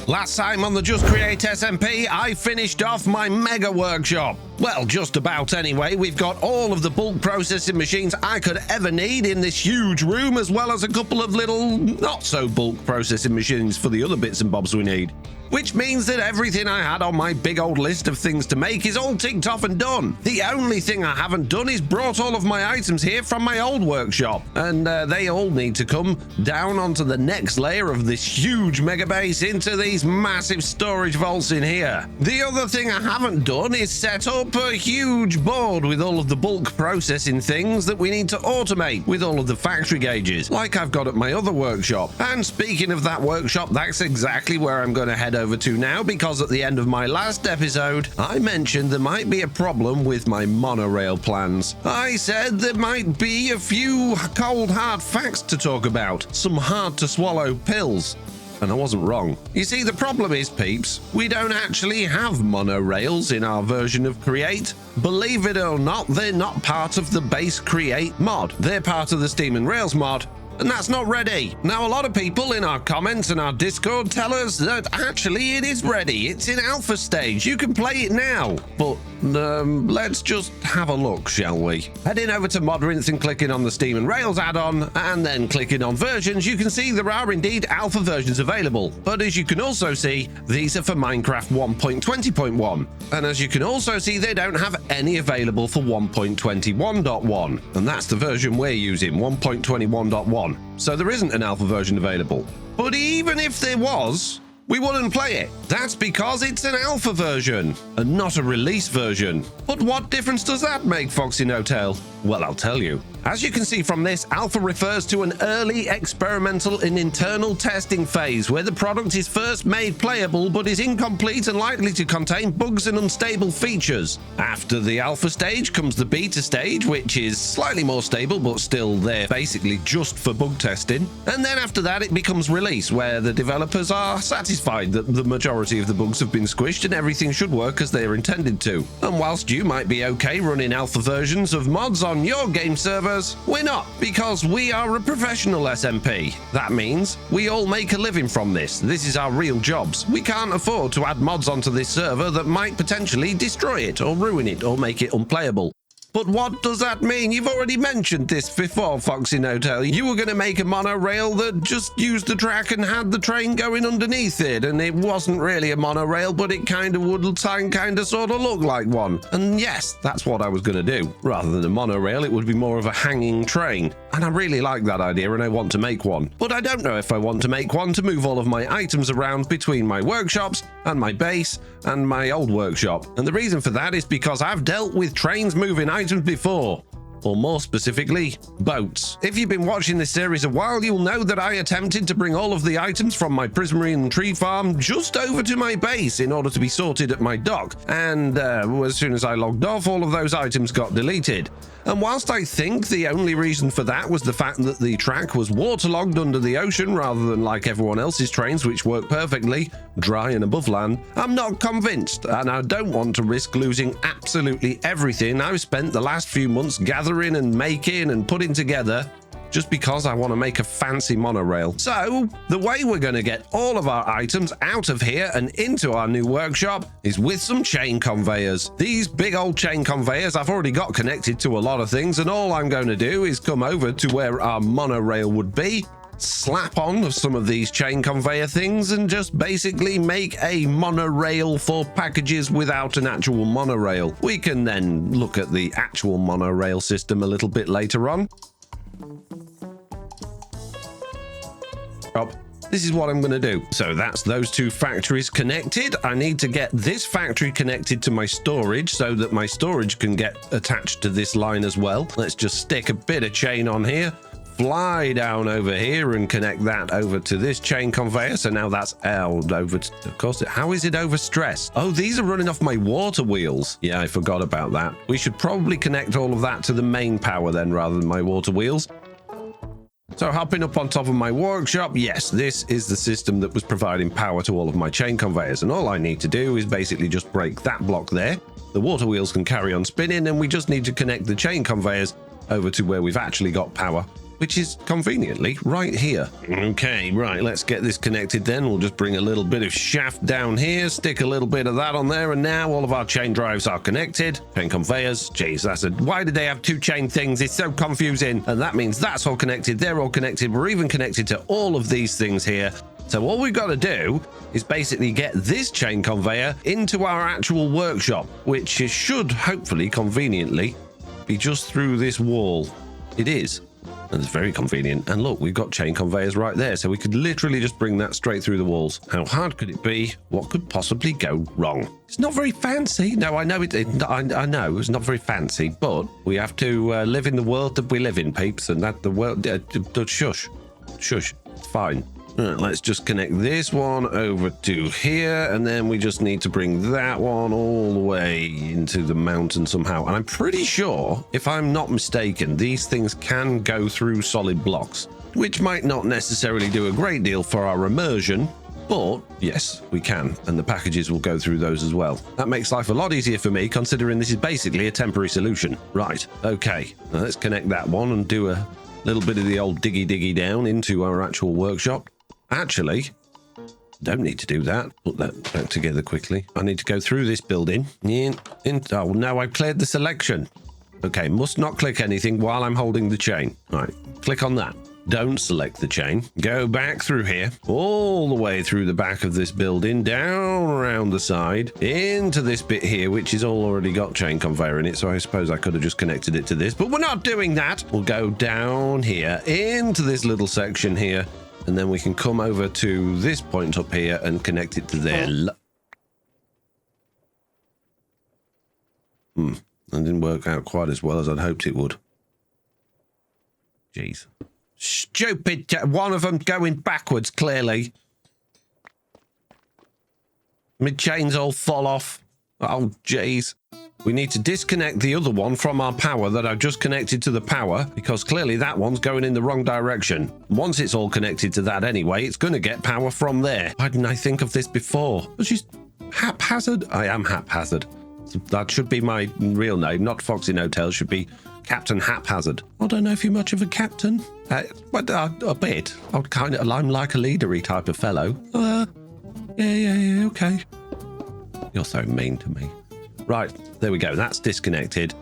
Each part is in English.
Last time on the Just Create SMP, I finished off my mega workshop. Well, just about anyway. We've got all of the bulk processing machines I could ever need in this huge room, as well as a couple of little not so bulk processing machines for the other bits and bobs we need. Which means that everything I had on my big old list of things to make is all ticked off and done. The only thing I haven't done is brought all of my items here from my old workshop, and they all need to come down onto the next layer of this huge mega base into these massive storage vaults in here. The other thing I haven't done is set up a huge board with all of the bulk processing things that we need to automate with all of the factory gauges, like I've got at my other workshop. And speaking of that workshop, that's exactly where I'm going to head over to now, because at the end of my last episode I mentioned there might be a problem with my monorail plans. I said there might be a few cold hard facts to talk about, some hard to swallow pills. And I wasn't wrong. You see, the problem is, peeps, we don't actually have monorails in our version of Create. Believe it or not, they're not part of the base Create mod. They're part of the Steam and Rails mod, and that's not ready. Now, a lot of people in our comments and our Discord tell us that actually it is ready. It's in alpha stage. You can play it now. But let's just have a look, shall we? Heading over to Modrinth and clicking on the Steam and Rails add-on, and then clicking on versions, you can see there are indeed alpha versions available. But as you can also see, these are for Minecraft 1.20.1. And as you can also see, they don't have any available for 1.21.1. And that's the version we're using, 1.21.1. So there isn't an alpha version available. But even if there was, we wouldn't play it. That's because it's an alpha version and not a release version. But what difference does that make, FoxyNoTail? Well, I'll tell you. As you can see from this, alpha refers to an early experimental and internal testing phase where the product is first made playable but is incomplete and likely to contain bugs and unstable features. After the alpha stage comes the beta stage, which is slightly more stable but still there basically just for bug testing. And then after that it becomes release, where the developers are satisfied that the majority of the bugs have been squished and everything should work as they are intended to. And whilst you might be okay running alpha versions of mods on your game server, we're not, because we are a professional SMP. That means we all make a living from this. This is our real jobs. We can't afford to add mods onto this server that might potentially destroy it or ruin it or make it unplayable. But what does that mean? You've already mentioned this before, FoxyNoTail. You were going to make a monorail that just used the track and had the train going underneath it, and it wasn't really a monorail, but it kind of would kind of sort of look like one. And yes, that's what I was going to do. Rather than a monorail, it would be more of a hanging train. And I really like that idea, and I want to make one. But I don't know if I want to make one to move all of my items around between my workshops and my base and my old workshop. And the reason for that is because I've dealt with trains moving items before, or more specifically, boats. If you've been watching this series a while, you'll know that I attempted to bring all of the items from my Prismarine tree farm just over to my base in order to be sorted at my dock, and as soon as I logged off, all of those items got deleted. And whilst I think the only reason for that was the fact that the track was waterlogged under the ocean rather than like everyone else's trains, which work perfectly, dry and above land, I'm not convinced, and I don't want to risk losing absolutely everything I've spent the last few months gathering and making and putting together just because I want to make a fancy monorail. So the way we're going to get all of our items out of here and into our new workshop is with some chain conveyors. These big old chain conveyors I've already got connected to a lot of things, and all I'm going to do is come over to where our monorail would be, slap on some of these chain conveyor things, and just basically make a monorail for packages without an actual monorail. We can then look at the actual monorail system a little bit later on. This is what I'm going to do. So that's those two factories connected. I need to get this factory connected to my storage so that my storage can get attached to this line as well. Let's just stick a bit of chain on here, fly down over here and connect that over to this chain conveyor. So now that's over to, of course, how is it overstressed? Oh, these are running off my water wheels. Yeah, I forgot about that. We should probably connect all of that to the main power then rather than my water wheels. So hopping up on top of my workshop, yes, this is the system that was providing power to all of my chain conveyors, and all I need to do is basically just break that block there. The water wheels can carry on spinning, and we just need to connect the chain conveyors over to where we've actually got power, which is conveniently right here. Okay, right, let's get this connected then. We'll just bring a little bit of shaft down here, stick a little bit of that on there, and now all of our chain drives are connected. Chain conveyors, geez, why did they have two chain things? It's so confusing. And that means that's all connected, they're all connected, we're even connected to all of these things here. So all we've got to do is basically get this chain conveyor into our actual workshop, which should hopefully conveniently be just through this wall. It is. And it's very convenient. And look, we've got chain conveyors right there, so we could literally just bring that straight through the walls. How hard could it be? What could possibly go wrong? It's not very fancy. No, I know I know it's not very fancy, but we have to live in the world that we live in, peeps, and that the world... shush. It's fine. Right, let's just connect this one over to here, and then we just need to bring that one all the way into the mountain somehow. And I'm pretty sure, if I'm not mistaken, these things can go through solid blocks, which might not necessarily do a great deal for our immersion, but yes, we can, and the packages will go through those as well. That makes life a lot easier for me, considering this is basically a temporary solution. Right, okay, now let's connect that one and do a little bit of the old diggy down into our actual workshop. Actually, don't need to do that. Put that back together quickly. I need to go through this building. Oh, no, I've cleared the selection. Okay, must not click anything while I'm holding the chain. All right, click on that. Don't select the chain. Go back through here, all the way through the back of this building, down around the side, into this bit here, which has already got chain conveyor in it, so I suppose I could have just connected it to this, but we're not doing that. We'll go down here, into this little section here, and then we can come over to this point up here and connect it to there. That didn't work out quite as well as I'd hoped it would. Jeez. Stupid. One of them going backwards, clearly. My chains all fall off. Oh, jeez. We need to disconnect the other one from our power that I've just connected to the power, because clearly that one's going in the wrong direction. Once it's all connected to that anyway, it's going to get power from there. Why didn't I think of this before? But she's haphazard. I am haphazard. That should be my real name, not FoxyNoTail. Should be Captain Haphazard. I don't know if you're much of a captain, but a bit. I'm like a leadery type of fellow. Yeah, okay. You're so mean to me. Right, there we go. That's disconnected.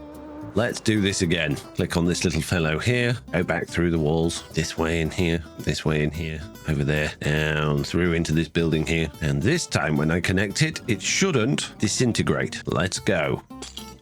Let's do this again. Click on this little fellow here. Go back through the walls. This way in here. This way in here. Over there. Down through into this building here. And this time when I connect it, it shouldn't disintegrate. Let's go.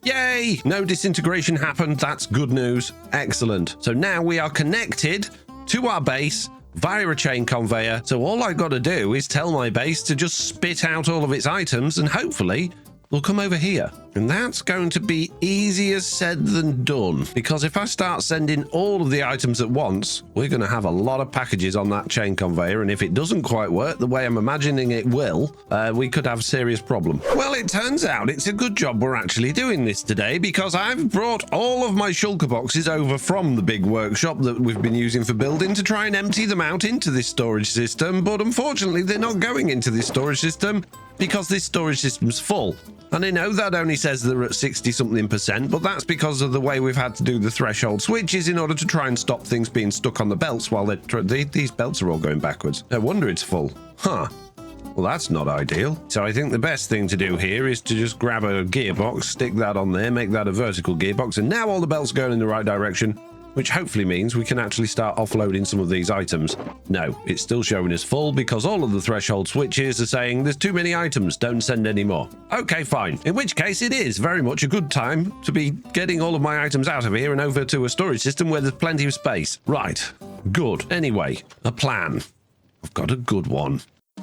Yay! No disintegration happened. That's good news. Excellent. So now we are connected to our base via a chain conveyor. So all I've got to do is tell my base to just spit out all of its items, and hopefully we'll come over here. And that's going to be easier said than done, because if I start sending all of the items at once, we're going to have a lot of packages on that chain conveyor, and if it doesn't quite work the way I'm imagining it will, we could have a serious problem. Well, it turns out it's a good job we're actually doing this today, because I've brought all of my shulker boxes over from the big workshop that we've been using for building to try and empty them out into this storage system, but unfortunately they're not going into this storage system because this storage system's full. And I know that only says they're at 60-something%, but that's because of the way we've had to do the threshold switches in order to try and stop things being stuck on the belts while these belts are all going backwards. No wonder it's full. Huh. Well, that's not ideal. So I think the best thing to do here is to just grab a gearbox, stick that on there, make that a vertical gearbox, and now all the belts are going in the right direction, which hopefully means we can actually start offloading some of these items. No, it's still showing us full because all of the threshold switches are saying there's too many items, don't send any more. Okay, fine. In which case it is very much a good time to be getting all of my items out of here and over to a storage system where there's plenty of space. Right, good. Anyway, a plan. I've got a good one.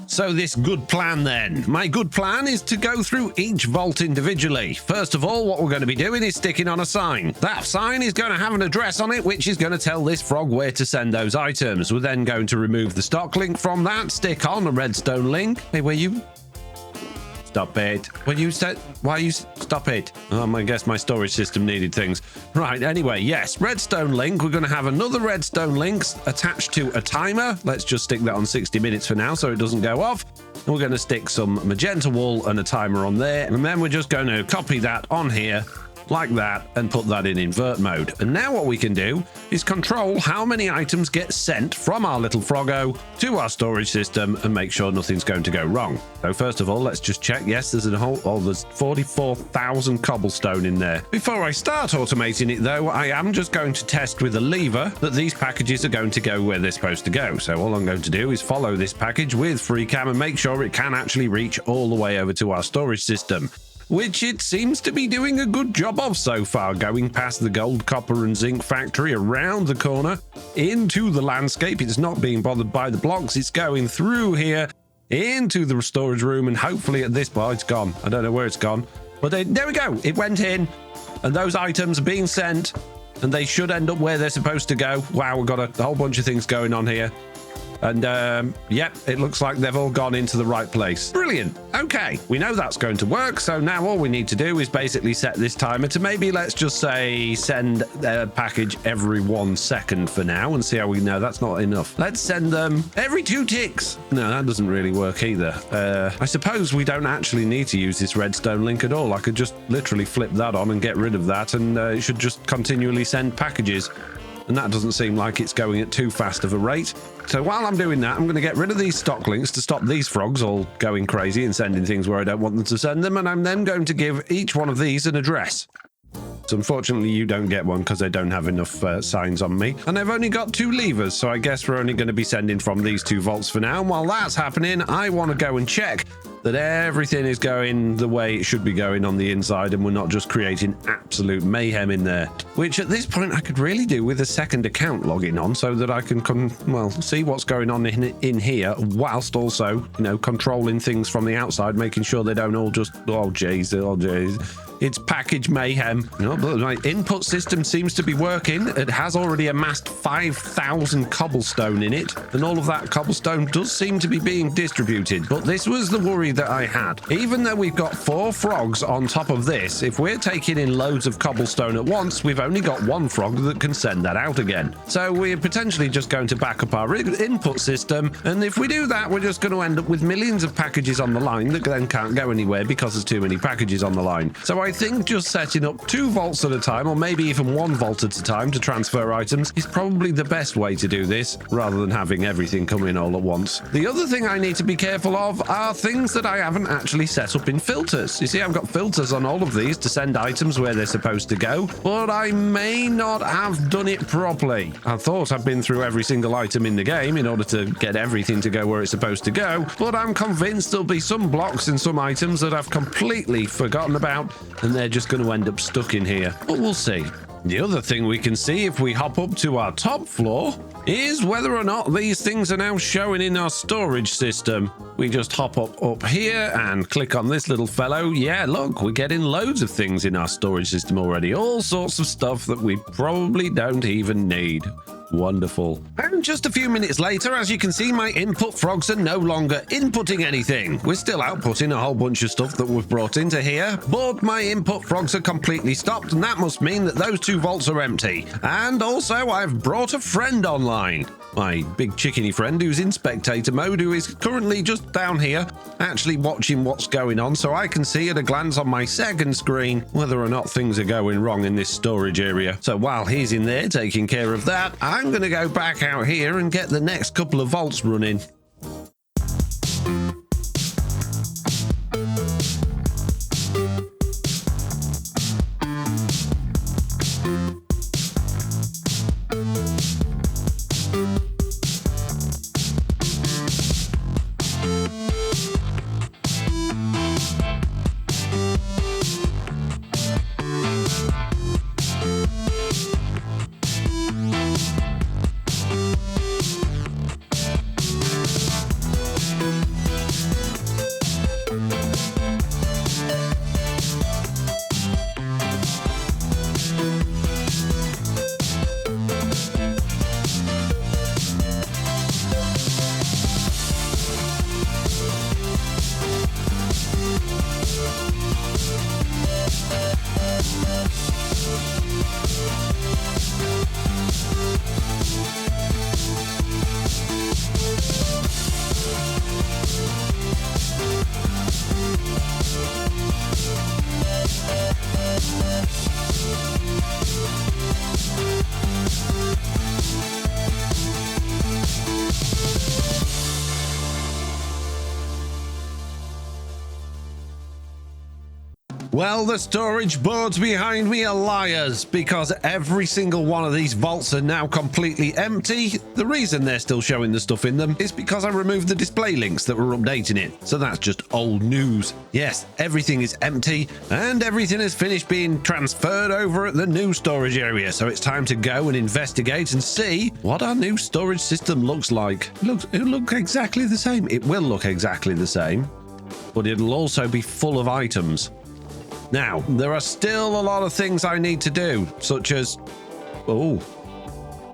So this good plan then. My good plan is to go through each vault individually. First of all, what we're going to be doing is sticking on a sign. That sign is going to have an address on it, which is going to tell this frog where to send those items. We're then going to remove the stock link from that, stick on a redstone link. Hey, where you... Stop it. When you said, why you stop it? I guess my storage system needed things. Right, anyway, yes, redstone link. We're going to have another redstone link attached to a timer. Let's just stick that on 60 minutes for now so it doesn't go off. And we're going to stick some magenta wool and a timer on there. And then we're just going to copy that on here like that, and put that in invert mode. And now what we can do is control how many items get sent from our little froggo to our storage system and make sure nothing's going to go wrong. So first of all, let's just check. Yes, there's there's 44,000 cobblestone in there. Before I start automating it though, I am just going to test with a lever that these packages are going to go where they're supposed to go. So all I'm going to do is follow this package with FreeCam and make sure it can actually reach all the way over to our storage system, which it seems to be doing a good job of so far, going past the gold, copper and zinc factory, around the corner, into the landscape. It's not being bothered by the blocks. It's going through here, into the storage room, and hopefully at this point, it's gone. I don't know where it's gone, but there we go. It went in, and those items are being sent, and they should end up where they're supposed to go. Wow, we've got a whole bunch of things going on here. And yep, it looks like they've all gone into the right place. Brilliant. Okay, we know that's going to work. So now all we need to do is basically set this timer to maybe, let's just say, send a package every 1 second for now, and see how we know that's not enough. Let's send them every 2 ticks. No, that doesn't really work either. I suppose we don't actually need to use this redstone link at all. I could just literally flip that on and get rid of that, and it should just continually send packages. And that doesn't seem like it's going at too fast of a rate. So while I'm doing that, I'm going to get rid of these stock links to stop these frogs all going crazy and sending things where I don't want them to send them. And I'm then going to give each one of these an address. So unfortunately, you don't get one because I don't have enough signs on me. And I've only got 2 levers, so I guess we're only going to be sending from these 2 vaults for now. And while that's happening, I want to go and check that everything is going the way it should be going on the inside, and we're not just creating absolute mayhem in there, which at this point I could really do with a second account logging on, so that I can see what's going on in here, whilst also, you know, controlling things from the outside, making sure they don't all just, oh jeez, it's package mayhem. No, but my input system seems to be working. It has already amassed 5,000 cobblestone in it, and all of that cobblestone does seem to be being distributed. But this was the worry that I had. Even though we've got 4 frogs on top of this, if we're taking in loads of cobblestone at once, we've only got 1 frog that can send that out again. So we're potentially just going to back up our input system, and if we do that, we're just going to end up with millions of packages on the line that then can't go anywhere because there's too many packages on the line. So I think just setting up 2 vaults at a time, or maybe even 1 vault at a time to transfer items, is probably the best way to do this, rather than having everything come in all at once. The other thing I need to be careful of are things that I haven't actually set up in filters. You see, I've got filters on all of these to send items where they're supposed to go, but I may not have done it properly. I thought I'd been through every single item in the game in order to get everything to go where it's supposed to go, but I'm convinced there'll be some blocks and some items that I've completely forgotten about, and they're just going to end up stuck in here. But we'll see. The other thing we can see if we hop up to our top floor is whether or not these things are now showing in our storage system. We just hop up here and click on this little fellow. Yeah, look, we're getting loads of things in our storage system already. All sorts of stuff that we probably don't even need. Wonderful. And just a few minutes later, as you can see, my input frogs are no longer inputting anything. We're still outputting a whole bunch of stuff that we've brought into here, but my input frogs are completely stopped, and that must mean that those 2 vaults are empty. And also, I've brought a friend online. My big chickeny friend who's in spectator mode, who is currently just down here actually watching what's going on, so I can see at a glance on my second screen whether or not things are going wrong in this storage area. So while he's in there taking care of that, I'm going to go back out here and get the next couple of vaults running. Well, the storage boards behind me are liars, because every single one of these vaults are now completely empty. The reason they're still showing the stuff in them is because I removed the display links that were updating it. So that's just old news. Yes, everything is empty and everything has finished being transferred over at the new storage area. So it's time to go and investigate and see what our new storage system looks like. It'll look exactly the same. It will look exactly the same, but it'll also be full of items. Now, there are still a lot of things I need to do, such as... Oh,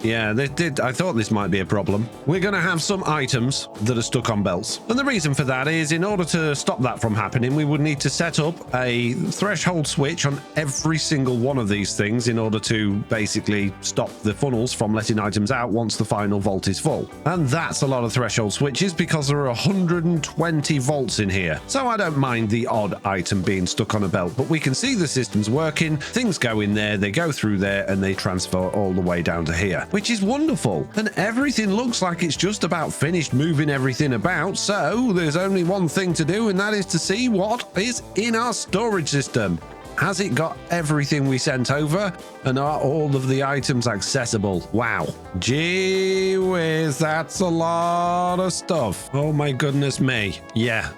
yeah, I thought this might be a problem. We're going to have some items that are stuck on belts. And the reason for that is, in order to stop that from happening, we would need to set up a threshold switch on every single one of these things in order to basically stop the funnels from letting items out once the final vault is full. And that's a lot of threshold switches because there are 120 vaults in here. So I don't mind the odd item being stuck on a belt, but we can see the system's working. Things go in there, they go through there, and they transfer all the way down to here, which is wonderful. And everything looks like it's just about finished moving everything about. So there's only one thing to do, and that is to see what is in our storage system. Has it got everything we sent over? And are all of the items accessible? Wow. Gee whiz, that's a lot of stuff. Oh my goodness me. Yeah.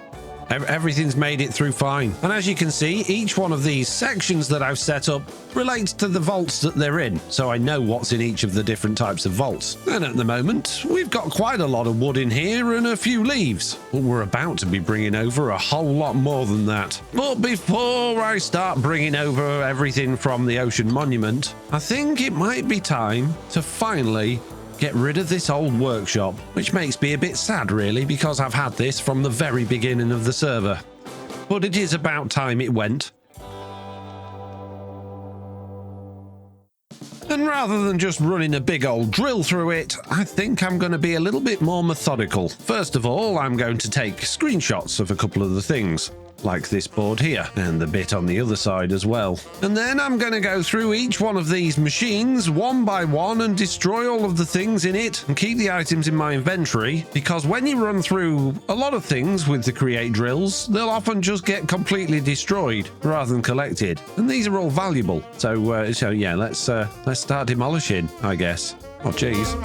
Everything's made it through fine. And as you can see, each one of these sections that I've set up relates to the vaults that they're in, so I know what's in each of the different types of vaults. And at the moment, we've got quite a lot of wood in here and a few leaves, but we're about to be bringing over a whole lot more than that. But before I start bringing over everything from the Ocean Monument, I think it might be time to finally get rid of this old workshop, which makes me a bit sad really, because I've had this from the very beginning of the server. But it is about time it went. And rather than just running a big old drill through it, I think I'm going to be a little bit more methodical. First of all, I'm going to take screenshots of a couple of the things, like this board here, and the bit on the other side as well. And then I'm going to go through each one of these machines one by one and destroy all of the things in it and keep the items in my inventory, because when you run through a lot of things with the create drills, they'll often just get completely destroyed rather than collected. And these are all valuable. So yeah, let's start demolishing, I guess. Oh, geez.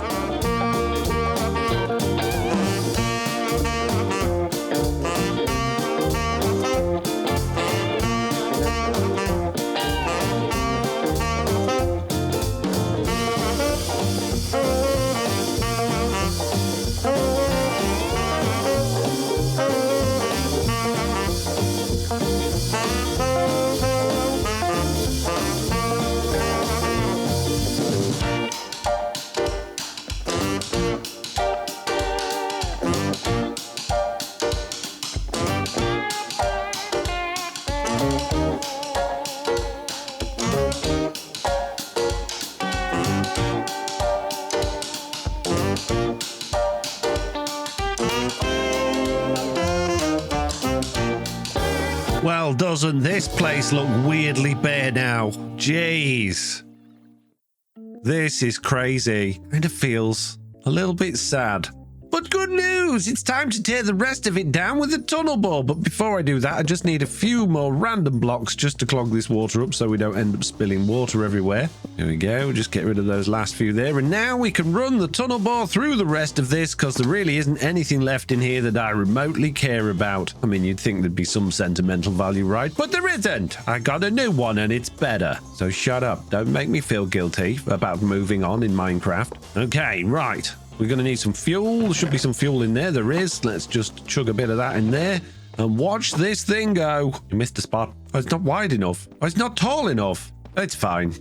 Well, doesn't this place look weirdly bare now? Jeez. This is crazy. Kind of feels a little bit sad. But good news! It's time to tear the rest of it down with a tunnel bore. But before I do that, I just need a few more random blocks just to clog this water up so we don't end up spilling water everywhere. There we go. Just get rid of those last few there. And now we can run the tunnel bore through the rest of this, because there really isn't anything left in here that I remotely care about. I mean, you'd think there'd be some sentimental value, right? But there isn't. I got a new one and it's better. So shut up. Don't make me feel guilty about moving on in Minecraft. Okay, right. We're going to need some fuel. There should be some fuel in there. There is. Let's just chug a bit of that in there and watch this thing go. You missed a spot. Oh, it's not wide enough. Oh, it's not tall enough. It's fine.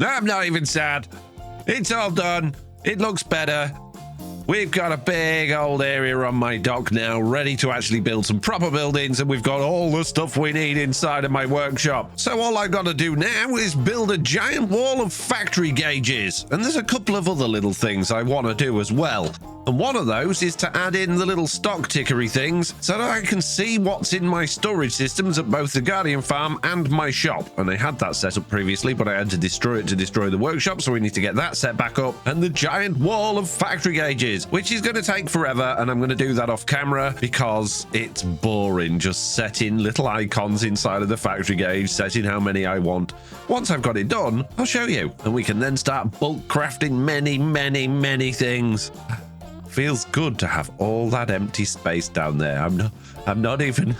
I'm not even sad. It's all done. It looks better. We've got a big old area on my dock now, ready to actually build some proper buildings, and we've got all the stuff we need inside of my workshop. So all I've got to do now is build a giant wall of factory gauges. And there's a couple of other little things I want to do as well. And one of those is to add in the little stock tickery things so that I can see what's in my storage systems at both the Guardian Farm and my shop. And I had that set up previously, but I had to destroy it to destroy the workshop, so we need to get that set back up. And the giant wall of factory gauges, which is going to take forever, and I'm going to do that off camera because it's boring just setting little icons inside of the factory gauge, setting how many I want. Once I've got it done, I'll show you, and we can then start bulk crafting many things. Feels good to have all that empty space down there. I'm not even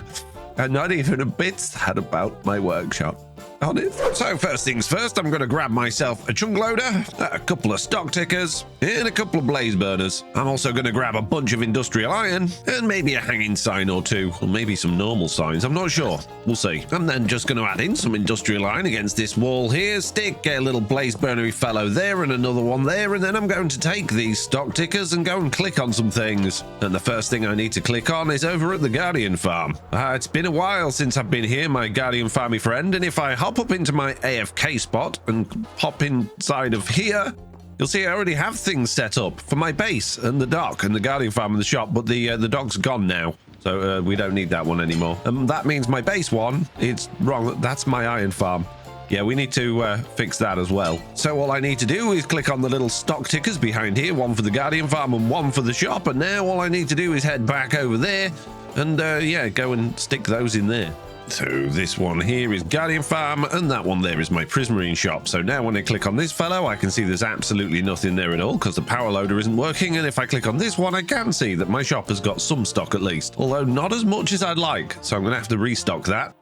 a bit sad about my workshop. On it. So first things first, I'm going to grab myself a chunk loader, a couple of stock tickers, and a couple of blaze burners. I'm also going to grab a bunch of industrial iron, and maybe a hanging sign or two, or maybe some normal signs. I'm not sure. We'll see. I'm then just going to add in some industrial iron against this wall here, stick a little blaze burnery fellow there and another one there, and then I'm going to take these stock tickers and go and click on some things. And the first thing I need to click on is over at the Guardian Farm. It's been a while since I've been here, my Guardian Farmy friend, and if I hop up into my AFK spot and hop inside of here, you'll see I already have things set up for my base and the dock and the Guardian Farm and the shop, but the dock's gone now, so we don't need that one anymore. That means my base one, it's wrong. That's my iron farm. Yeah, we need to fix that as well. So all I need to do is click on the little stock tickers behind here, one for the Guardian Farm and one for the shop, and now all I need to do is head back over there and yeah, go and stick those in there. So this one here is Guardian Farm, and that one there is my Prismarine shop. So now when I click on this fellow, I can see there's absolutely nothing there at all because the power loader isn't working. And if I click on this one, I can see that my shop has got some stock at least, although not as much as I'd like. So I'm going to have to restock that.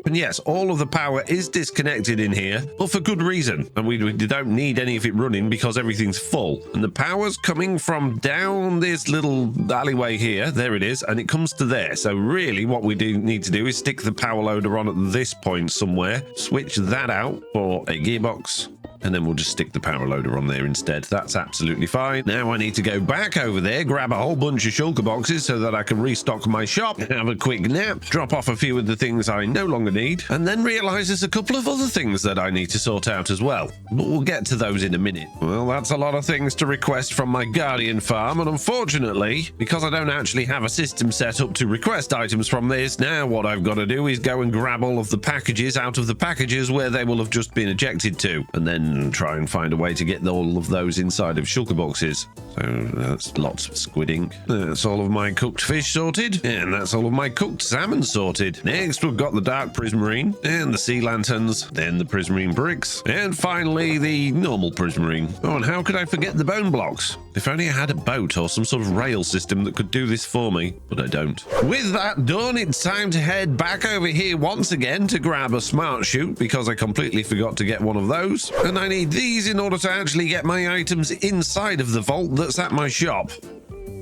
And yes, all of the power is disconnected in here, but for good reason. And we don't need any of it running because everything's full. And the power's coming from down this little alleyway here. There it is. And it comes to there. So really what we do need to do is stick the power loader on at this point somewhere. Switch that out for a gearbox. And then we'll just stick the power loader on there instead. That's absolutely fine. Now I need to go back over there, grab a whole bunch of shulker boxes so that I can restock my shop, have a quick nap, drop off a few of the things I no longer need, and then realize there's a couple of other things that I need to sort out as well. But we'll get to those in a minute. Well, that's a lot of things to request from my Guardian Farm, and unfortunately, because I don't actually have a system set up to request items from this, now what I've got to do is go and grab all of the packages out of the packages where they will have just been ejected to, and then try and find a way to get all of those inside of shulker boxes. So that's lots of squid ink. That's all of my cooked fish sorted, and that's all of my cooked salmon sorted. Next we've got the dark prismarine and the sea lanterns, then the prismarine bricks, and finally the normal prismarine. Oh, and how could I forget the bone blocks? If only I had a boat or some sort of rail system that could do this for me, but I don't. With that done, it's time to head back over here once again to grab a smart chute because I completely forgot to get one of those, and I need these in order to actually get my items inside of the vault that's at my shop,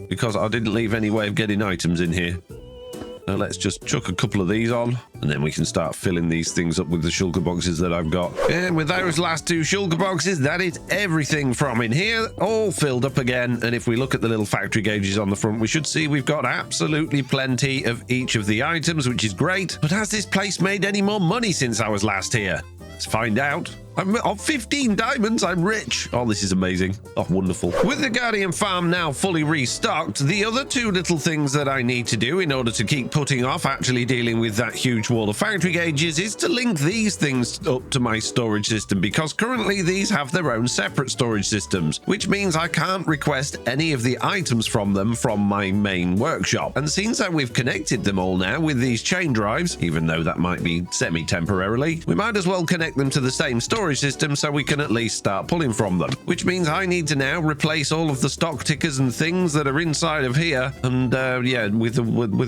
because I didn't leave any way of getting items in here. Now let's just chuck a couple of these on, and then we can start filling these things up with the shulker boxes that I've got. And with those last two shulker boxes, that is everything from in here, all filled up again. And if we look at the little factory gauges on the front, we should see we've got absolutely plenty of each of the items, which is great. But has this place made any more money since I was last here? Let's find out. I'm on 15 diamonds. I'm rich. Oh, this is amazing. Oh, wonderful. With the Guardian Farm now fully restocked, the other two little things that I need to do in order to keep putting off actually dealing with that huge wall of factory gauges is to link these things up to my storage system, because currently these have their own separate storage systems, which means I can't request any of the items from them from my main workshop. And since that we've connected them all now with these chain drives, even though that might be semi-temporarily, we might as well connect them to the same storage system so we can at least start pulling from them, which means I need to now replace all of the stock tickers and things that are inside of here, and yeah, with the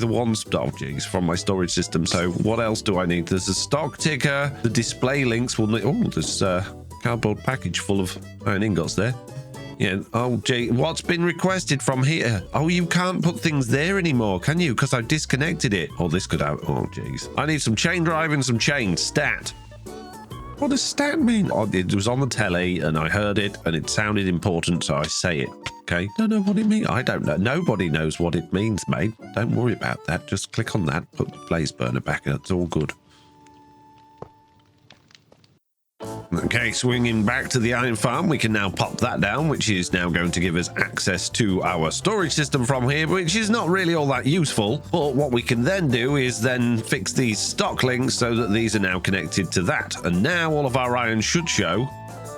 one stock from my storage system. So what else do I need? There's a stock ticker, the display links will need, oh, there's a cardboard package full of iron ingots there. Yeah. Oh, gee. What's been requested from here? Oh, you can't put things there anymore, can you? Because I've disconnected it. Oh, this could have... Oh, jeez. I need some chain drive and some chain. Stat. What does stat mean? Oh, it was on the telly and I heard it and it sounded important, so I say it. Okay. Don't know what it means. I don't know. Nobody knows what it means, mate. Don't worry about that. Just click on that. Put the blaze burner back and it's all good. Okay, swinging back to the iron farm, we can now pop that down, which is now going to give us access to our storage system from here, which is not really all that useful. But what we can then do is then fix these stock links so that these are now connected to that. And now all of our iron should show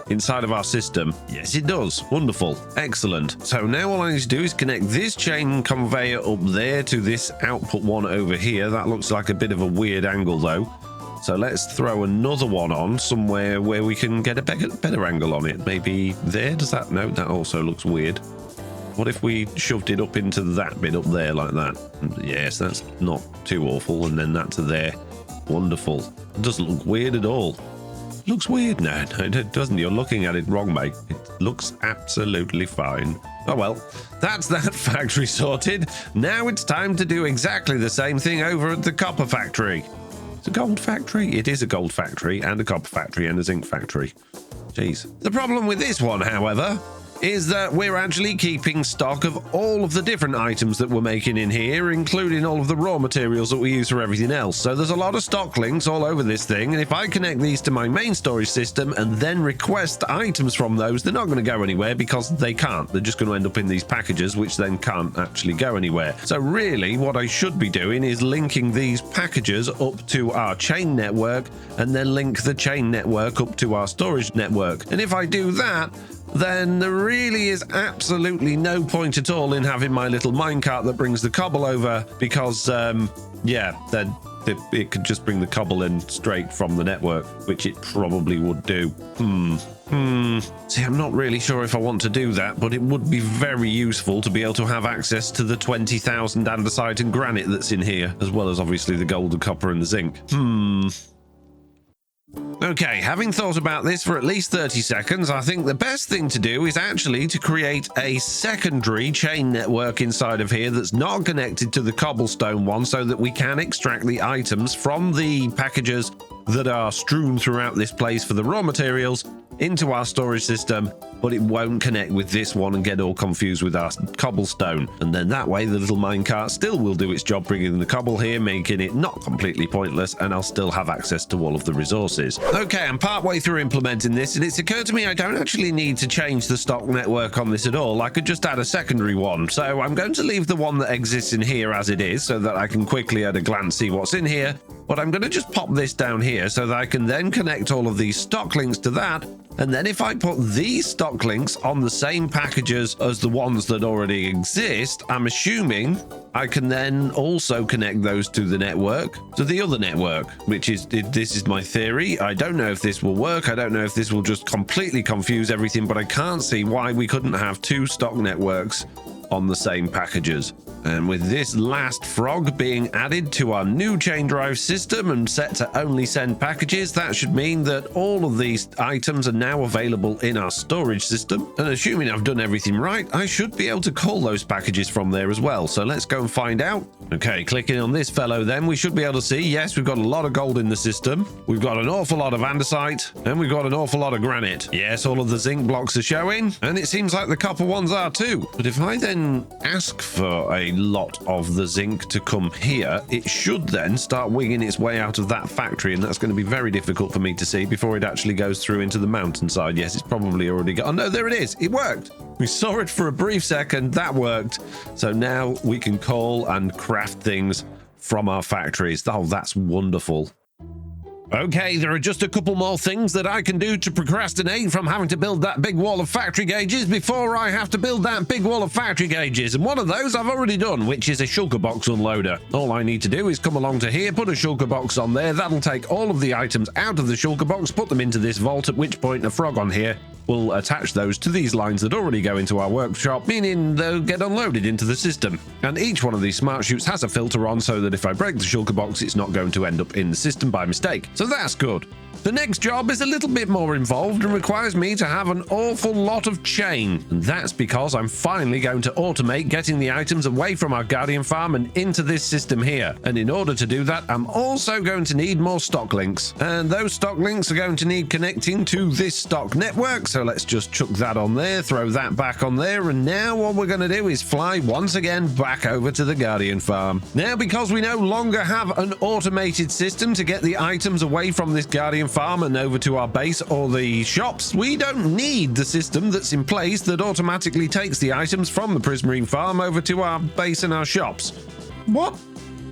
inside of our system. Yes, it does. Wonderful. Excellent. So now all I need to do is connect this chain conveyor up there to this output one over here. That looks like a bit of a weird angle though. So let's throw another one on somewhere where we can get a better angle on it. Maybe there? Does that? No, that also looks weird. What if we shoved it up into that bit up there like that? Yes, that's not too awful. And then that to there. Wonderful. It doesn't look weird at all. It looks weird. No, it doesn't. You're looking at it wrong, mate. It looks absolutely fine. Oh well, that's that factory sorted. Now it's time to do exactly the same thing over at the copper factory. It's a gold factory. It is a gold factory and a copper factory and a zinc factory. Jeez. The problem with this one, however, is that we're actually keeping stock of all of the different items that we're making in here, including all of the raw materials that we use for everything else. So there's a lot of stock links all over this thing, and if I connect these to my main storage system and then request items from those, they're not going to go anywhere because they can't. They're just going to end up in these packages, which then can't actually go anywhere. So really, what I should be doing is linking these packages up to our chain network and then link the chain network up to our storage network. And if I do that, then there really is absolutely no point at all in having my little minecart that brings the cobble over because, yeah, then it could just bring the cobble in straight from the network, which it probably would do. See, I'm not really sure if I want to do that, but it would be very useful to be able to have access to the 20,000 andesite and granite that's in here, as well as obviously the gold, the copper, and the zinc. Okay, having thought about this for at least 30 seconds, I think the best thing to do is actually to create a secondary chain network inside of here that's not connected to the cobblestone one so that we can extract the items from the packages that are strewn throughout this place for the raw materials into our storage system, but it won't connect with this one and get all confused with our cobblestone. And then that way the little minecart still will do its job bringing the cobble here, making it not completely pointless, and I'll still have access to all of the resources. Okay, I'm partway through implementing this, and it's occurred to me I don't actually need to change the stock network on this at all. I could just add a secondary one. So I'm going to leave the one that exists in here as it is so that I can quickly at a glance see what's in here. But I'm going to just pop this down here so that I can then connect all of these stock links to that. And then if I put these stock links on the same packages as the ones that already exist, I'm assuming I can then also connect those to the network, to the other network, which is, this is my theory. I don't know if this will work. I don't know if this will just completely confuse everything, but I can't see why we couldn't have two stock networks on the same packages. And with this last frog being added to our new chain drive system and set to only send packages, that should mean that all of these items are now available in our storage system. And assuming I've done everything right, I should be able to call those packages from there as well. So let's go and find out. Okay, clicking on this fellow then, we should be able to see, yes, we've got a lot of gold in the system. We've got an awful lot of andesite, and we've got an awful lot of granite. Yes, all of the zinc blocks are showing, and it seems like the copper ones are too. But if I then ask for a lot of the zinc to come here, it should then start winging its way out of that factory, and that's going to be very difficult for me to see before it actually goes through into the mountainside. Yes, it's probably already got... Oh no, there it is. It worked. We saw it for a brief second. That worked. So now we can call and craft things from our factories. Oh, that's wonderful. Okay, there are just a couple more things that I can do to procrastinate from having to build that big wall of factory gauges before I have to build that big wall of factory gauges. And one of those I've already done, which is a shulker box unloader. All I need to do is come along to here, put a shulker box on there. That'll take all of the items out of the shulker box, put them into this vault, at which point a frog on here will attach those to these lines that already go into our workshop, meaning they'll get unloaded into the system. And each one of these smart chutes has a filter on so that if I break the shulker box, it's not going to end up in the system by mistake. So that's good. The next job is a little bit more involved and requires me to have an awful lot of chain. And that's because I'm finally going to automate getting the items away from our Guardian farm and into this system here. And in order to do that, I'm also going to need more stock links. And those stock links are going to need connecting to this stock network. So let's just chuck that on there, throw that back on there. And now what we're going to do is fly once again back over to the Guardian farm. Now, because we no longer have an automated system to get the items away from this Guardian farm and over to our base or the shops, we don't need the system that's in place that automatically takes the items from the Prismarine farm over to our base and our shops. What?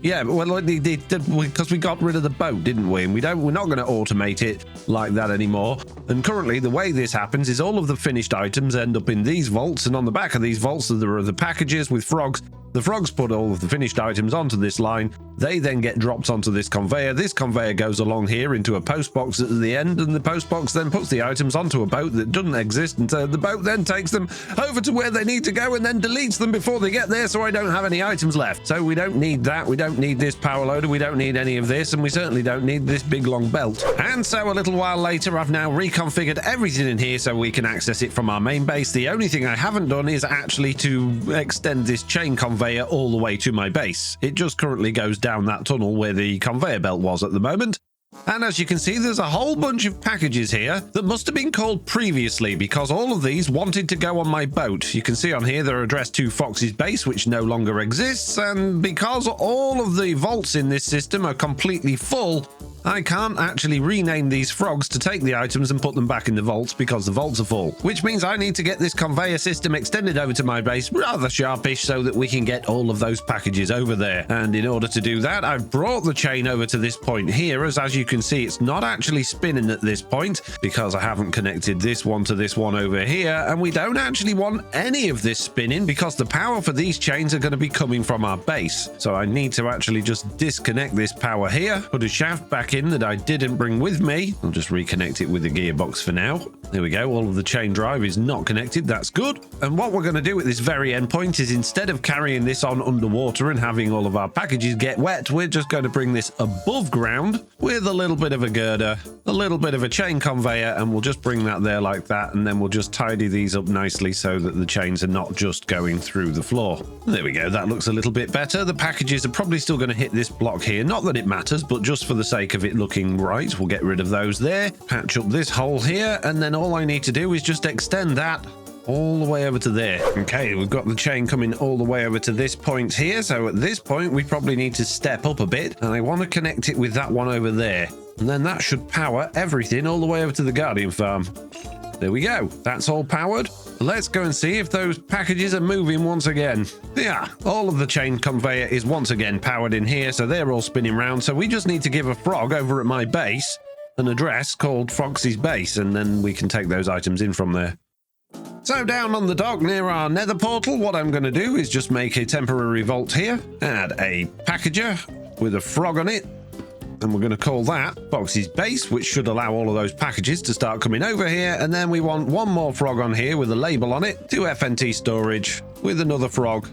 Yeah, well, because we got rid of the boat, didn't we? And we're not going to automate it like that anymore. And currently, the way this happens is all of the finished items end up in these vaults, and on the back of these vaults, there are the packages with frogs. The frogs put all of the finished items onto this line. They then get dropped onto this conveyor. This conveyor goes along here into a post box at the end, and the post box then puts the items onto a boat that doesn't exist, and the boat then takes them over to where they need to go and then deletes them before they get there, so I don't have any items left. So we don't need that. We don't need this power loader. We don't need any of this, and we certainly don't need this big long belt. And so a little while later, I've now reconfigured everything in here so we can access it from our main base. The only thing I haven't done is actually to extend this chain conveyor all the way to my base. It just currently goes down that tunnel where the conveyor belt was at the moment. And as you can see, there's a whole bunch of packages here that must have been called previously because all of these wanted to go on my boat. You can see on here they're addressed to Foxy's base, which no longer exists, and because all of the vaults in this system are completely full, I can't actually rename these frogs to take the items and put them back in the vaults because the vaults are full, which means I need to get this conveyor system extended over to my base rather sharpish so that we can get all of those packages over there. And in order to do that, I've brought the chain over to this point here, as you can see, it's not actually spinning at this point because I haven't connected this one to this one over here, and we don't actually want any of this spinning because the power for these chains are going to be coming from our base. So I need to actually just disconnect this power here, put a shaft back in that I didn't bring with me. I'll just reconnect it with the gearbox for now. There we go. All of the chain drive is not connected. That's good. And what we're going to do at this very end point is, instead of carrying this on underwater and having all of our packages get wet, we're just going to bring this above ground with a little bit of a girder, a little bit of a chain conveyor, and we'll just bring that there like that, and then we'll just tidy these up nicely so that the chains are not just going through the floor. There we go. That looks a little bit better. The packages are probably still going to hit this block here. Not that it matters, but just for the sake of it looking right, we'll get rid of those there, patch up this hole here, and then all I need to do is just extend that all the way over to there. Okay, we've got the chain coming all the way over to this point here, so at this point we probably need to step up a bit, and I want to connect it with that one over there, and then that should power everything all the way over to the Guardian farm. There we go. That's all powered. Let's go and see if those packages are moving once again. Yeah, all of the chain conveyor is once again powered in here, so they're all spinning round. So we just need to give a frog over at my base an address called Foxy's base, and then we can take those items in from there. So down on the dock near our nether portal, what I'm going to do is just make a temporary vault here, add a packager with a frog on it, and we're going to call that Foxy's base, which should allow all of those packages to start coming over here. And then we want one more frog on here with a label on it to FNT storage with another frog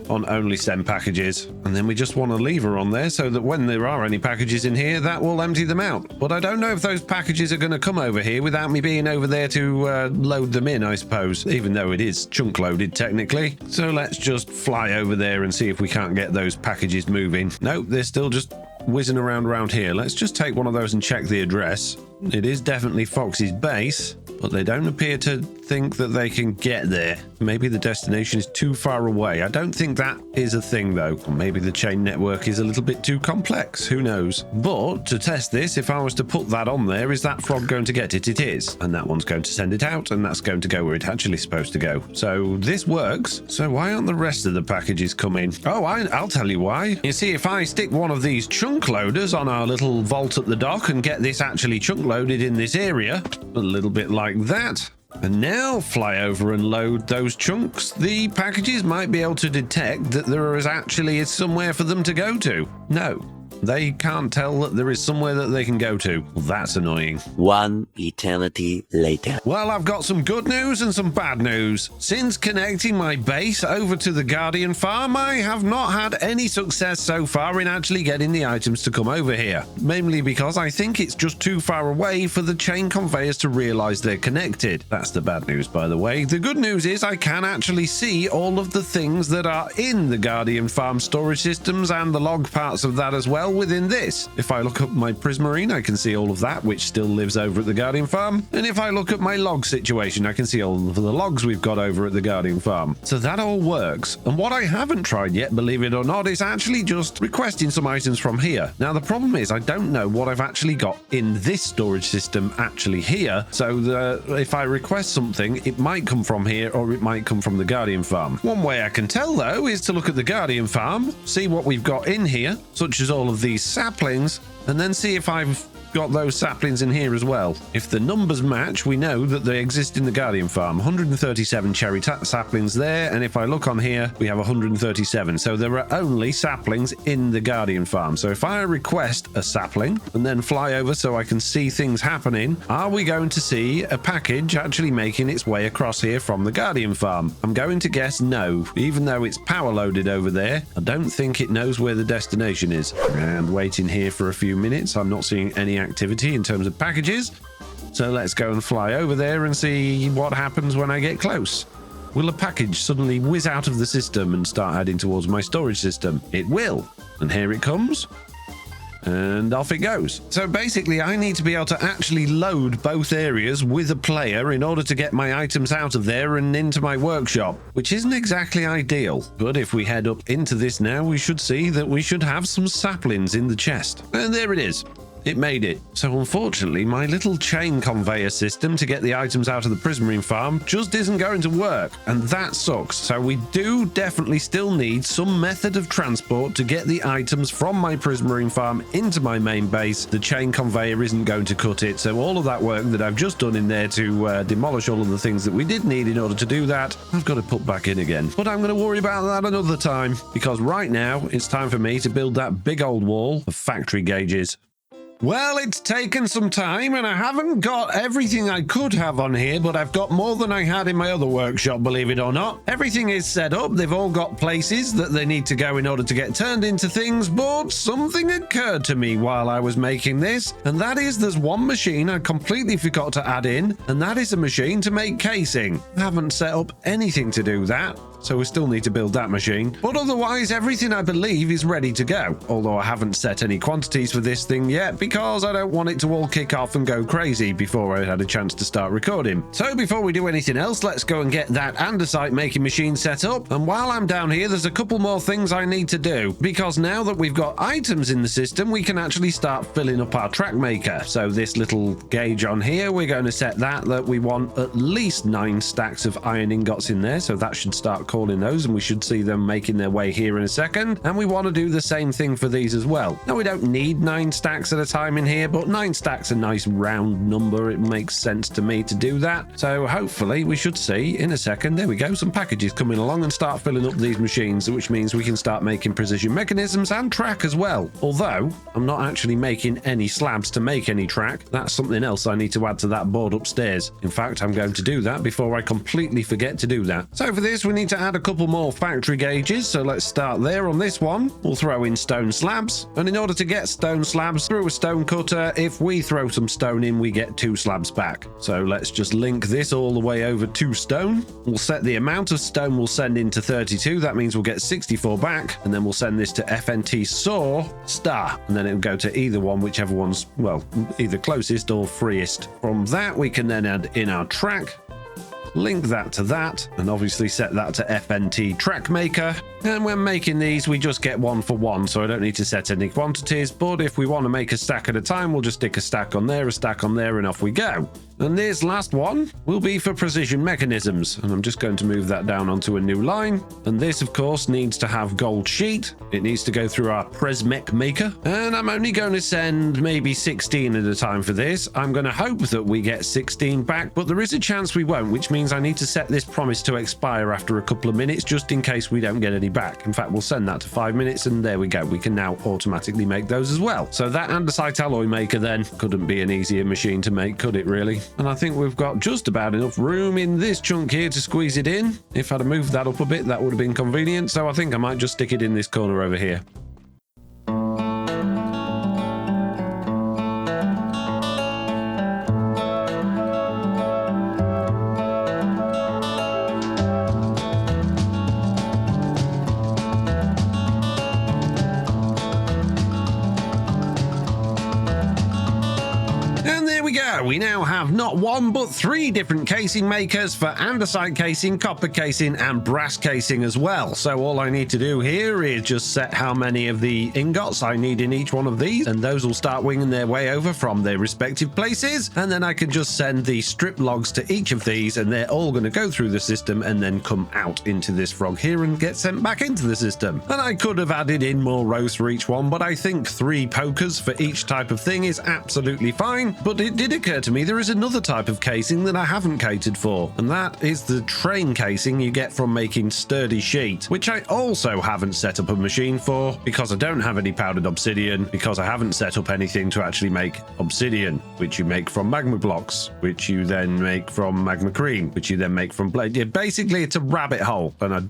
on only send packages, and then we just want a lever on there so that when there are any packages in here, that will empty them out. But I don't know if those packages are going to come over here without me being over there to load them in, I suppose, even though it is chunk loaded technically. So let's just fly over there and see if we can't get those packages moving. Nope, they're still just whizzing around here. Let's just take one of those and check the address. It is definitely Foxy's base, but they don't appear to think that they can get there. Maybe the destination is too far away. I don't think that is a thing though. Or maybe the chain network is a little bit too complex. Who knows? But to test this, if I was to put that on there, is that frog going to get it? It is. And that one's going to send it out, and that's going to go where it's actually supposed to go. So this works. So why aren't the rest of the packages coming? Oh, I'll tell you why. You see, if I stick one of these chunk loaders on our little vault at the dock and get this actually chunk loaded in this area, a little bit like that, and now fly over and load those chunks, the packages might be able to detect that there is actually somewhere for them to go to. No, They can't tell that there is somewhere that they can go to. Well, that's annoying. One eternity later. Well, I've got some good news and some bad news. Since connecting my base over to the Guardian farm, I have not had any success so far in actually getting the items to come over here. Mainly because I think it's just too far away for the chain conveyors to realize they're connected. That's the bad news, by the way. The good news is I can actually see all of the things that are in the Guardian farm storage systems and the log parts of that as well within this. If I look up my Prismarine, I can see all of that, which still lives over at the Guardian farm. And if I look at my log situation, I can see all of the logs we've got over at the Guardian farm. So that all works. And what I haven't tried yet, believe it or not, is actually just requesting some items from here. Now, the problem is I don't know what I've actually got in this storage system actually here. So if I request something, it might come from here or it might come from the Guardian farm. One way I can tell, though, is to look at the Guardian farm, see what we've got in here, such as all of these saplings, and then see if I've got those saplings in here as well. If the numbers match, we know that they exist in the Guardian farm. 137 cherry saplings there, and if I look on here, we have 137. So there are only saplings in the Guardian farm. So if I request a sapling and then fly over so I can see things happening, are we going to see a package actually making its way across here from the Guardian farm? I'm going to guess no. Even though it's power loaded over there, I don't think it knows where the destination is. And waiting here for a few minutes, I'm not seeing any activity in terms of packages. So let's go and fly over there and see what happens when I get close. Will a package suddenly whiz out of the system and start heading towards my storage system? It will. And here it comes. And off it goes. So basically, I need to be able to actually load both areas with a player in order to get my items out of there and into my workshop, which isn't exactly ideal. But if we head up into this now, we should see that we should have some saplings in the chest. And there it is. It made it. So unfortunately, my little chain conveyor system to get the items out of the Prismarine farm just isn't going to work, and that sucks. So we do definitely still need some method of transport to get the items from my Prismarine farm into my main base. The chain conveyor isn't going to cut it, so all of that work that I've just done in there to demolish all of the things that we did need in order to do that, I've got to put back in again. But I'm going to worry about that another time, because right now it's time for me to build that big old wall of factory gauges. Well, it's taken some time and I haven't got everything I could have on here, but I've got more than I had in my other workshop, believe it or not. Everything is set up. They've all got places that they need to go in order to get turned into things, but something occurred to me while I was making this, and that is there's one machine I completely forgot to add in, and that is a machine to make casing. I haven't set up anything to do that, so we still need to build that machine. But otherwise, everything I believe is ready to go, although I haven't set any quantities for this thing yet because I don't want it to all kick off and go crazy before I had a chance to start recording. So before we do anything else, let's go and get that andesite making machine set up. And while I'm down here, there's a couple more things I need to do, because now that we've got items in the system, we can actually start filling up our track maker. So this little gauge on here, we're going to set that we want at least 9 stacks of iron ingots in there, so that should start calling those, and we should see them making their way here in a second. And we want to do the same thing for these as well. Now, we don't need 9 stacks at a time in here, but 9 stacks a nice round number. It makes sense to me to do that. So hopefully we should see in a second, there we go, some packages coming along and start filling up these machines, which means we can start making precision mechanisms and track as well. Although I'm not actually making any slabs to make any track. That's something else I need to add to that board upstairs. In fact, I'm going to do that before I completely forget to do that. So for this, we need to add a couple more factory gauges. So let's start there on this one. We'll throw in stone slabs, and in order to get stone slabs through a stone cutter, if we throw some stone in, we get 2 slabs back. So let's just link this all the way over to stone. We'll set the amount of stone we'll send into 32. That means we'll get 64 back, and then we'll send this to FNT saw star, and then it'll go to either one, whichever one's, well, either closest or freest. From that, we can then add in our track, link that to that, and obviously set that to FNT track maker. And when making these, we just get 1 for 1, so I don't need to set any quantities. But if we want to make a stack at a time, we'll just stick a stack on there, and off we go. And this last one will be for precision mechanisms. And I'm just going to move that down onto a new line. And this, of course, needs to have gold sheet. It needs to go through our Presmech maker. And I'm only going to send maybe 16 at a time for this. I'm going to hope that we get 16 back, but there is a chance we won't, which means I need to set this promise to expire after a couple of minutes, just in case we don't get any back. In fact, we'll send that to 5 minutes, and there we go. We can now automatically make those as well. So that andesite alloy maker then couldn't be an easier machine to make, could it really? And I think we've got just about enough room in this chunk here to squeeze it in. If I'd have moved that up a bit, that would have been convenient. So I think I might just stick it in this corner over here. We now have not one but 3 different casing makers for andesite casing, copper casing and brass casing as well. So all I need to do here is just set how many of the ingots I need in each one of these, and those will start winging their way over from their respective places, and then I can just send the strip logs to each of these, and they're all going to go through the system and then come out into this frog here and get sent back into the system. And I could have added in more rows for each one, but I think 3 pokers for each type of thing is absolutely fine. But it did occur to me there is another type of casing that I haven't catered for, and that is the train casing you get from making sturdy sheet, which I also haven't set up a machine for because I don't have any powdered obsidian, because I haven't set up anything to actually make obsidian, which you make from magma blocks, which you then make from magma cream, which you then make from blade. Yeah, basically it's a rabbit hole, and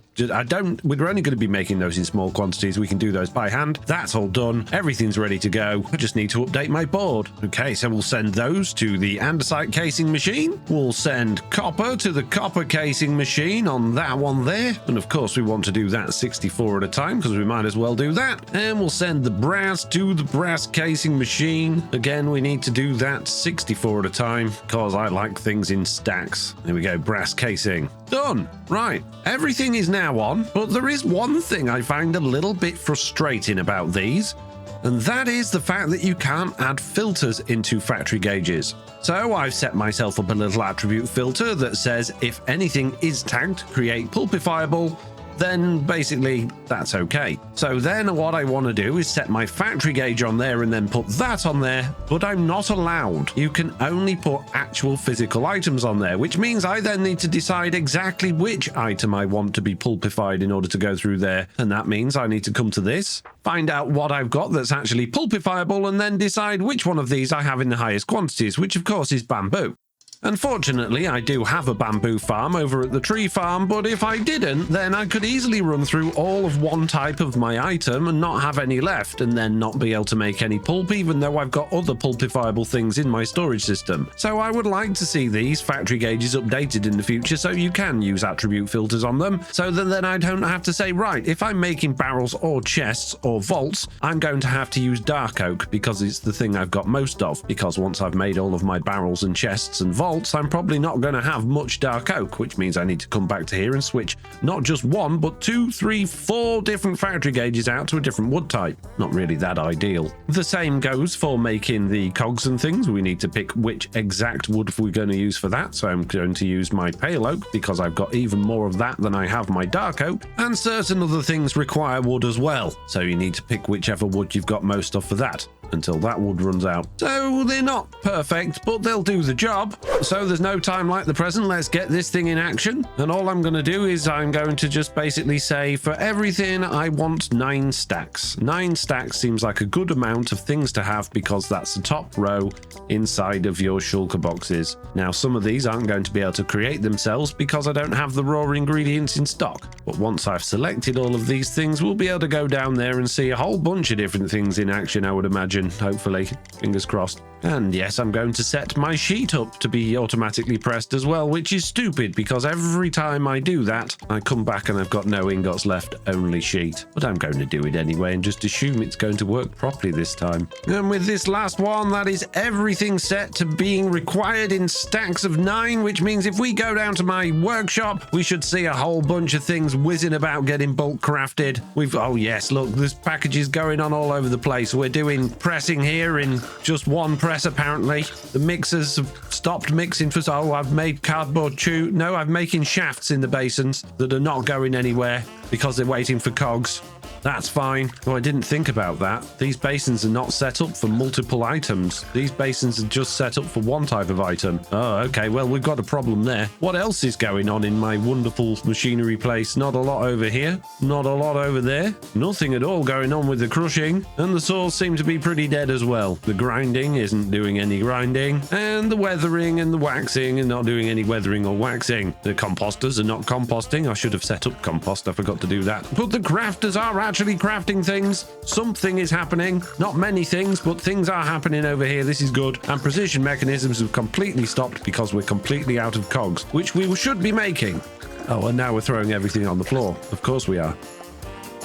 we're only going to be making those in small quantities. We can do those by hand. That's all done. Everything's ready to go. I just need to update my board. Okay, so we'll send those to the andesite casing machine. We'll send copper to the copper casing machine on that one there. And of course we want to do that 64 at a time because we might as well do that. And we'll send the brass to the brass casing machine. Again, we need to do that 64 at a time because I like things in stacks. There we go, brass casing. Done. Right, everything is now on, but there is one thing I find a little bit frustrating about these, and that is the fact that you can't add filters into factory gauges. So I've set myself up a little attribute filter that says if anything is tagged create pulpifiable, then basically that's okay. So then what I want to do is set my factory gauge on there and then put that on there, but I'm not allowed. You can only put actual physical items on there, which means I then need to decide exactly which item I want to be pulpified in order to go through there. And that means I need to come to this, find out what I've got that's actually pulpifiable, and then decide which one of these I have in the highest quantities, which of course is bamboo. Unfortunately, I do have a bamboo farm over at the tree farm, but if I didn't, then I could easily run through all of one type of my item and not have any left, and then not be able to make any pulp, even though I've got other pulpifiable things in my storage system. So I would like to see these factory gauges updated in the future so you can use attribute filters on them, so that then I don't have to say, right, if I'm making barrels or chests or vaults, I'm going to have to use dark oak because it's the thing I've got most of, because once I've made all of my barrels and chests and vaults, I'm probably not going to have much dark oak, which means I need to come back to here and switch not just 1, but 2, 3, 4 different factory gauges out to a different wood type. Not really that ideal. The same goes for making the cogs and things. We need to pick which exact wood we're going to use for that. So I'm going to use my pale oak because I've got even more of that than I have my dark oak, and certain other things require wood as well. So you need to pick whichever wood you've got most of for that until that wood runs out. So they're not perfect, but they'll do the job. So there's no time like the present. Let's get this thing in action. And all I'm going to do is I'm going to just basically say for everything I want 9 stacks. 9 stacks seems like a good amount of things to have because that's the top row inside of your shulker boxes. Now some of these aren't going to be able to create themselves because I don't have the raw ingredients in stock. But once I've selected all of these things, we'll be able to go down there and see a whole bunch of different things in action, I would imagine. Hopefully, fingers crossed. And yes, I'm going to set my sheet up to be automatically pressed as well, which is stupid because every time I do that, I come back and I've got no ingots left, only sheet. But I'm going to do it anyway and just assume it's going to work properly this time. And with this last one, that is everything set to being required in stacks of 9, which means if we go down to my workshop, we should see a whole bunch of things whizzing about getting bulk crafted. Oh yes, look, there's packages going on all over the place. We're doing pressing here in just one press apparently. The mixers have stopped mixing for... Oh, I've made cardboard tube. No, I'm making shafts in the basins that are not going anywhere because they're waiting for cogs. That's fine. Oh, I didn't think about that. These basins are not set up for multiple items. These basins are just set up for one type of item. Oh, okay. Well, we've got a problem there. What else is going on in my wonderful machinery place? Not a lot over here. Not a lot over there. Nothing at all going on with the crushing. And the saws seem to be pretty dead as well. The grinding isn't doing any grinding. And the weathering and the waxing are not doing any weathering or waxing. The composters are not composting. I should have set up compost. I forgot to do that. But the crafters are actually crafting things. Something is happening. Not many things, but things are happening over here. This is good. And precision mechanisms have completely stopped because we're completely out of cogs, which we should be making. Oh, and now we're throwing everything on the floor. Of course we are.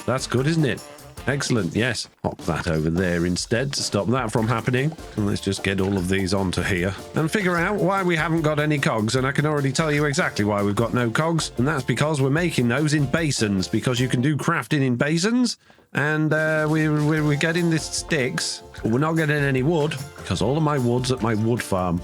That's good, isn't it? Excellent, yes. Pop that over there instead to stop that from happening. And let's just get all of these onto here and figure out why we haven't got any cogs. And I can already tell you exactly why we've got no cogs. And that's because we're making those in basins, because you can do crafting in basins. And we're getting this sticks, but we're not getting any wood because all of my wood's at my wood farm.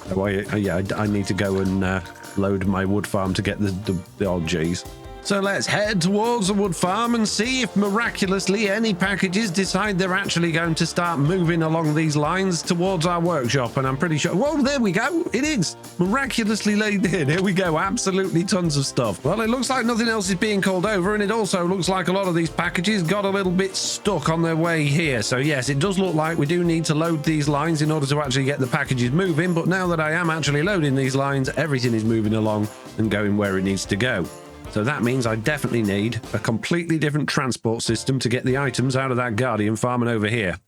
So I need to go and load my wood farm to get the oh geez. So let's head towards the wood farm and see if miraculously any packages decide they're actually going to start moving along these lines towards our workshop. And I'm pretty sure... Whoa, there we go. It is miraculously laid in. Here we go. Absolutely tons of stuff. Well, it looks like nothing else is being called over. And it also looks like a lot of these packages got a little bit stuck on their way here. So yes, it does look like we do need to load these lines in order to actually get the packages moving. But now that I am actually loading these lines, everything is moving along and going where it needs to go. So that means I definitely need a completely different transport system to get the items out of that Guardian farm and over here.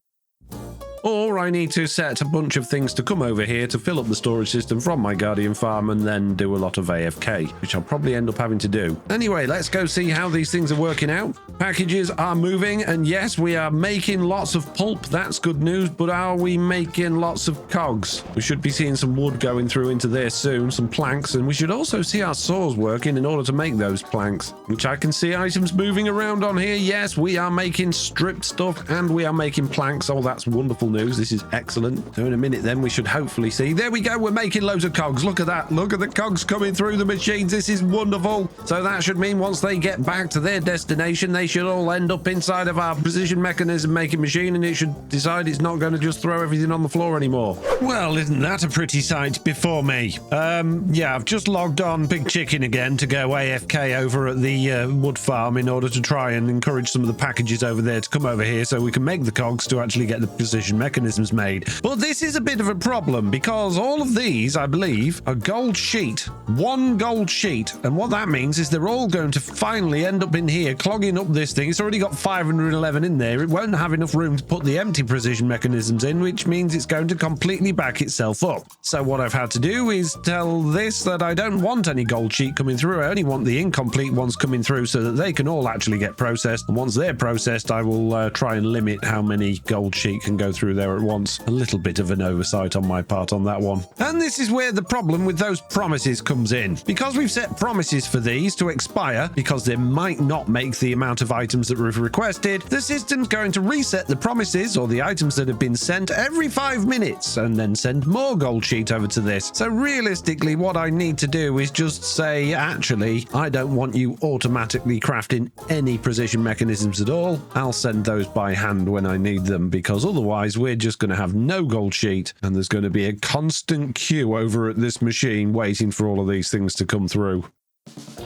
Or I need to set a bunch of things to come over here to fill up the storage system from my Guardian farm and then do a lot of AFK, which I'll probably end up having to do. Anyway, let's go see how these things are working out. Packages are moving, and yes, we are making lots of pulp. That's good news, but are we making lots of cogs? We should be seeing some wood going through into there soon, some planks, and we should also see our saws working in order to make those planks, which I can see items moving around on here. Yes, we are making stripped stuff and we are making planks. Oh, that's wonderful news. This is excellent. So in a minute then we should hopefully see, there we go, we're making loads of cogs. Look at that. Look at the cogs coming through the machines. This is wonderful. So that should mean once they get back to their destination, they should all end up inside of our precision mechanism making machine, and it should decide it's not going to just throw everything on the floor anymore. Well, isn't that a pretty sight before me? Yeah, I've just logged on Big Chicken again to go AFK over at the wood farm in order to try and encourage some of the packages over there to come over here so we can make the cogs to actually get the precision mechanisms made. But this is a bit of a problem because all of these, I believe, are gold sheet. One gold sheet. And what that means is they're all going to finally end up in here clogging up this thing. It's already got 511 in there. It won't have enough room to put the empty precision mechanisms in, which means it's going to completely back itself up. So what I've had to do is tell this that I don't want any gold sheet coming through. I only want the incomplete ones coming through so that they can all actually get processed. And once they're processed, I will try and limit how many gold sheet can go through there at once. A little bit of an oversight on my part on that one. And this is where the problem with those promises comes in. Because we've set promises for these to expire, because they might not make the amount of items that we've requested, the system's going to reset the promises or the items that have been sent every 5 minutes and then send more gold sheet over to this. So realistically, what I need to do is just say, actually, I don't want you automatically crafting any precision mechanisms at all. I'll send those by hand when I need them, because otherwise we're just going to have no gold sheet and there's going to be a constant queue over at this machine waiting for all of these things to come through.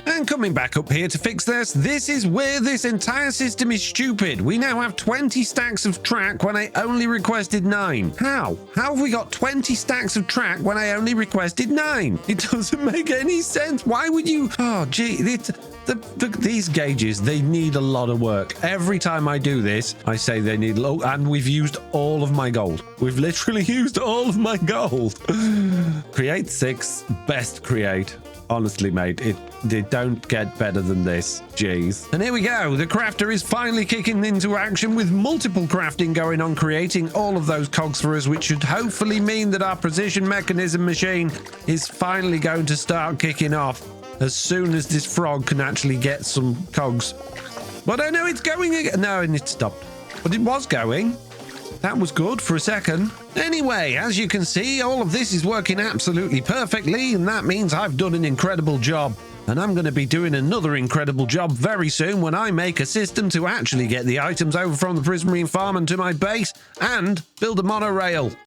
And coming back up here to fix this is where this entire system is stupid. We now have 20 stacks of track when I only requested 9. How? How have we got 20 stacks of track when I only requested 9? It doesn't make any sense. Why would you... Oh, gee, these gauges, they need a lot of work. Every time I do this, I say they need low, and we've used all of my gold. We've literally used all of my gold. Create 6, best create. Honestly, mate, they don't get better than this. Jeez. And here we go. The crafter is finally kicking into action with multiple crafting going on, creating all of those cogs for us, which should hopefully mean that our precision mechanism machine is finally going to start kicking off as soon as this frog can actually get some cogs. But I know it's going again. No, and it stopped. But it was going. That was good for a second. Anyway, as you can see, all of this is working absolutely perfectly, and that means I've done an incredible job. And I'm going to be doing another incredible job very soon when I make a system to actually get the items over from the Prismarine farm and to my base and build a monorail.